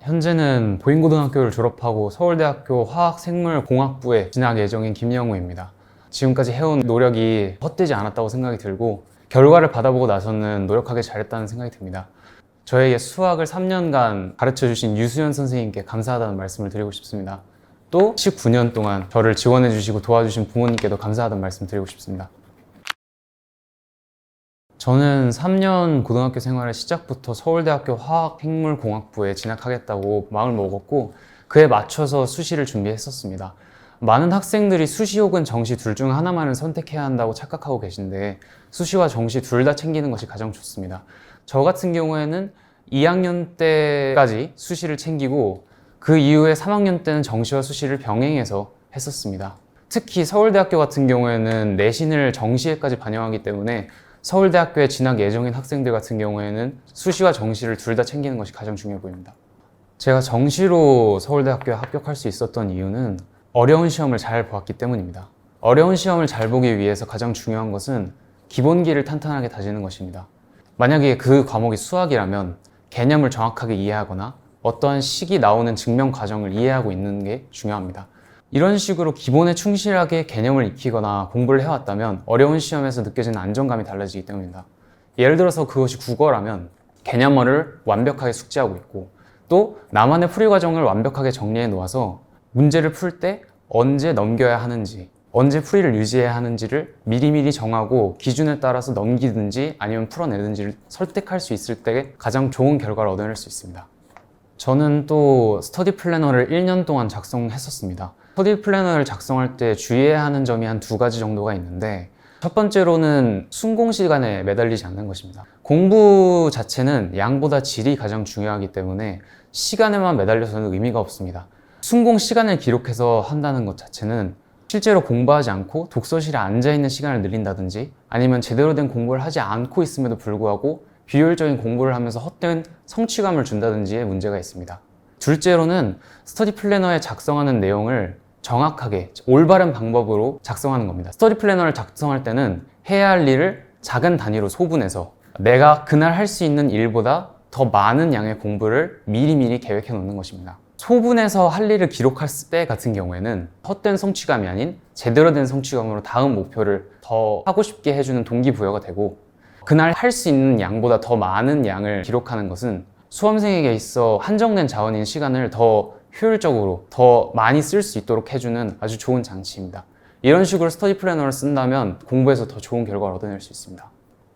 현재는 보인고등학교를 졸업하고 서울대학교 화학생물공학부에 진학 예정인 김영우입니다. 지금까지 해온 노력이 헛되지 않았다고 생각이 들고 결과를 받아보고 나서는 노력하기 잘했다는 생각이 듭니다. 저에게 수학을 3년간 가르쳐주신 유수연 선생님께 감사하다는 말씀을 드리고 싶습니다. 또 19년 동안 저를 지원해주시고 도와주신 부모님께도 감사하다는 말씀 드리고 싶습니다. 저는 3년 고등학교 생활의 시작부터 서울대학교 화학생물공학부에 진학하겠다고 마음을 먹었고 그에 맞춰서 수시를 준비했었습니다. 많은 학생들이 수시 혹은 정시 둘 중 하나만을 선택해야 한다고 착각하고 계신데 수시와 정시 둘 다 챙기는 것이 가장 좋습니다. 저 같은 경우에는 2학년 때까지 수시를 챙기고 그 이후에 3학년 때는 정시와 수시를 병행해서 했었습니다. 특히 서울대학교 같은 경우에는 내신을 정시에까지 반영하기 때문에 서울대학교에 진학 예정인 학생들 같은 경우에는 수시와 정시를 둘 다 챙기는 것이 가장 중요해 보입니다. 제가 정시로 서울대학교에 합격할 수 있었던 이유는 어려운 시험을 잘 보았기 때문입니다. 어려운 시험을 잘 보기 위해서 가장 중요한 것은 기본기를 탄탄하게 다지는 것입니다. 만약에 그 과목이 수학이라면 개념을 정확하게 이해하거나 어떠한 식이 나오는 증명 과정을 이해하고 있는 게 중요합니다. 이런 식으로 기본에 충실하게 개념을 익히거나 공부를 해왔다면 어려운 시험에서 느껴지는 안정감이 달라지기 때문입니다. 예를 들어서 그것이 국어라면 개념어를 완벽하게 숙지하고 있고 또 나만의 풀이 과정을 완벽하게 정리해 놓아서 문제를 풀 때 언제 넘겨야 하는지 언제 풀이를 유지해야 하는지를 미리미리 정하고 기준에 따라서 넘기든지 아니면 풀어내든지를 설득할 수 있을 때 가장 좋은 결과를 얻어낼 수 있습니다. 저는 또 스터디 플래너를 1년 동안 작성했었습니다. 스터디 플래너를 작성할 때 주의해야 하는 점이 한 2가지 정도가 있는데 첫 번째로는 순공 시간에 매달리지 않는 것입니다. 공부 자체는 양보다 질이 가장 중요하기 때문에 시간에만 매달려서는 의미가 없습니다. 순공 시간을 기록해서 한다는 것 자체는 실제로 공부하지 않고 독서실에 앉아있는 시간을 늘린다든지 아니면 제대로 된 공부를 하지 않고 있음에도 불구하고 비효율적인 공부를 하면서 헛된 성취감을 준다든지의 문제가 있습니다. 둘째로는 스터디 플래너에 작성하는 내용을 정확하게 올바른 방법으로 작성하는 겁니다. 스터디 플래너를 작성할 때는 해야 할 일을 작은 단위로 소분해서 내가 그날 할 수 있는 일보다 더 많은 양의 공부를 미리미리 계획해 놓는 것입니다. 소분해서 할 일을 기록할 때 같은 경우에는 헛된 성취감이 아닌 제대로 된 성취감으로 다음 목표를 더 하고 싶게 해주는 동기부여가 되고 그날 할 수 있는 양보다 더 많은 양을 기록하는 것은 수험생에게 있어 한정된 자원인 시간을 더 효율적으로 더 많이 쓸 수 있도록 해주는 아주 좋은 장치입니다. 이런 식으로 스터디 플래너를 쓴다면 공부에서 더 좋은 결과를 얻어낼 수 있습니다.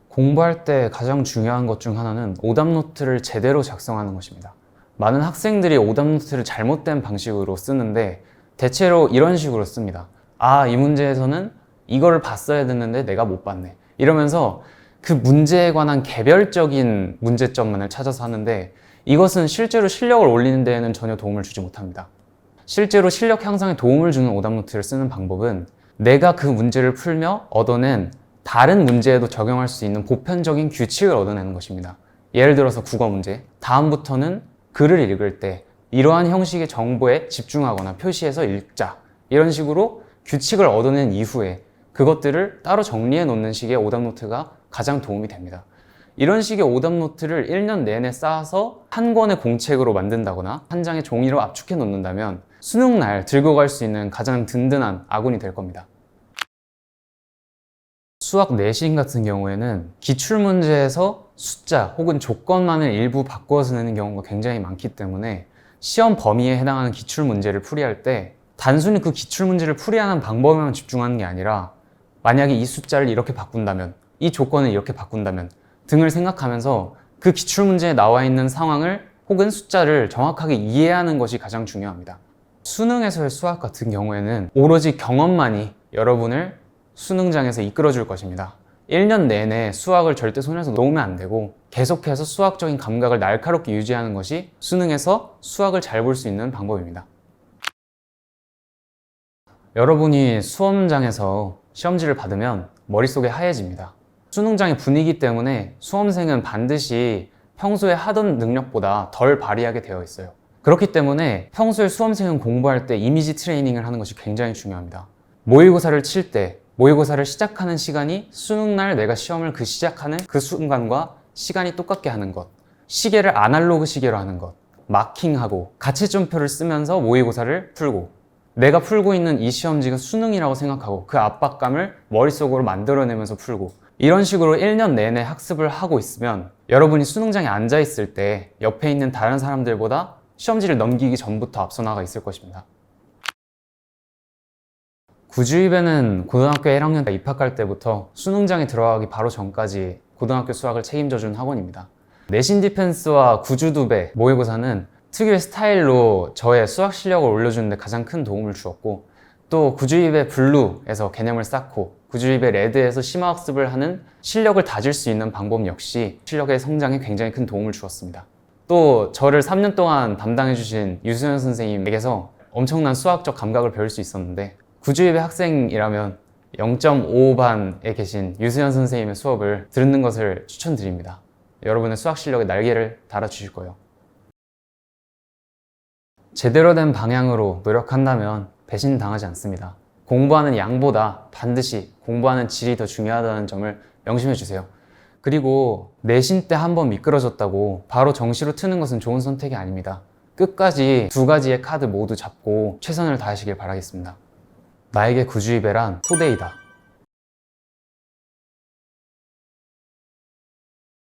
공부할 때 가장 중요한 것 중 하나는 오답 노트를 제대로 작성하는 것입니다. 많은 학생들이 오답 노트를 잘못된 방식으로 쓰는데 대체로 이런 식으로 씁니다. 아, 이 문제에서는 이거를 봤어야 됐는데 내가 못 봤네. 이러면서 그 문제에 관한 개별적인 문제점만을 찾아서 하는데 이것은 실제로 실력을 올리는 데에는 전혀 도움을 주지 못합니다. 실제로 실력 향상에 도움을 주는 오답 노트를 쓰는 방법은 내가 그 문제를 풀며 얻어낸 다른 문제에도 적용할 수 있는 보편적인 규칙을 얻어내는 것입니다. 예를 들어서 국어 문제, 다음부터는 글을 읽을 때 이러한 형식의 정보에 집중하거나 표시해서 읽자. 이런 식으로 규칙을 얻어낸 이후에 그것들을 따로 정리해 놓는 식의 오답 노트가 가장 도움이 됩니다. 이런 식의 오답 노트를 1년 내내 쌓아서 한 권의 공책으로 만든다거나 한 장의 종이로 압축해 놓는다면 수능날 들고 갈 수 있는 가장 든든한 아군이 될 겁니다. 수학 내신 같은 경우에는 기출문제에서 숫자 혹은 조건만을 일부 바꾸어서 내는 경우가 굉장히 많기 때문에 시험 범위에 해당하는 기출문제를 풀이할 때 단순히 그 기출문제를 풀이하는 방법에만 집중하는 게 아니라 만약에 이 숫자를 이렇게 바꾼다면 이 조건을 이렇게 바꾼다면 등을 생각하면서 그 기출문제에 나와 있는 상황을 혹은 숫자를 정확하게 이해하는 것이 가장 중요합니다. 수능에서의 수학 같은 경우에는 오로지 경험만이 여러분을 수능장에서 이끌어줄 것입니다. 1년 내내 수학을 절대 손에서 놓으면 안 되고 계속해서 수학적인 감각을 날카롭게 유지하는 것이 수능에서 수학을 잘 볼 수 있는 방법입니다. 여러분이 수험장에서 시험지를 받으면 머릿속에 하얘집니다. 수능장의 분위기 때문에 수험생은 반드시 평소에 하던 능력보다 덜 발휘하게 되어 있어요. 그렇기 때문에 평소에 수험생은 공부할 때 이미지 트레이닝을 하는 것이 굉장히 중요합니다. 모의고사를 칠 때 모의고사를 시작하는 시간이 수능날 내가 시험을 시작하는 그 순간과 시간이 똑같게 하는 것, 시계를 아날로그 시계로 하는 것, 마킹하고 가채점표를 쓰면서 모의고사를 풀고 내가 풀고 있는 이 시험지가 수능이라고 생각하고 그 압박감을 머릿속으로 만들어내면서 풀고 이런 식으로 1년 내내 학습을 하고 있으면 여러분이 수능장에 앉아 있을 때 옆에 있는 다른 사람들보다 시험지를 넘기기 전부터 앞서 나가 있을 것입니다. 구주입에는 고등학교 1학년 때 입학할 때부터 수능장에 들어가기 바로 전까지 고등학교 수학을 책임져준 학원입니다. 내신 디펜스와 구주두배 모의고사는 특유의 스타일로 저의 수학 실력을 올려주는 데 가장 큰 도움을 주었고 또 구주입의 블루에서 개념을 쌓고 구주입의 레드에서 심화학습을 하는 실력을 다질 수 있는 방법 역시 실력의 성장에 굉장히 큰 도움을 주었습니다. 또 저를 3년 동안 담당해주신 유수연 선생님에게서 엄청난 수학적 감각을 배울 수 있었는데 구주입의 학생이라면 0.55반에 계신 유수연 선생님의 수업을 듣는 것을 추천드립니다. 여러분의 수학 실력에 날개를 달아주실 거예요. 제대로 된 방향으로 노력한다면 배신당하지 않습니다. 공부하는 양보다 반드시 공부하는 질이 더 중요하다는 점을 명심해 주세요. 그리고 내신 때 한번 미끄러졌다고 바로 정시로 트는 것은 좋은 선택이 아닙니다. 끝까지 두 가지의 카드 모두 잡고 최선을 다하시길 바라겠습니다. 나에게 구주입에란 토데이다.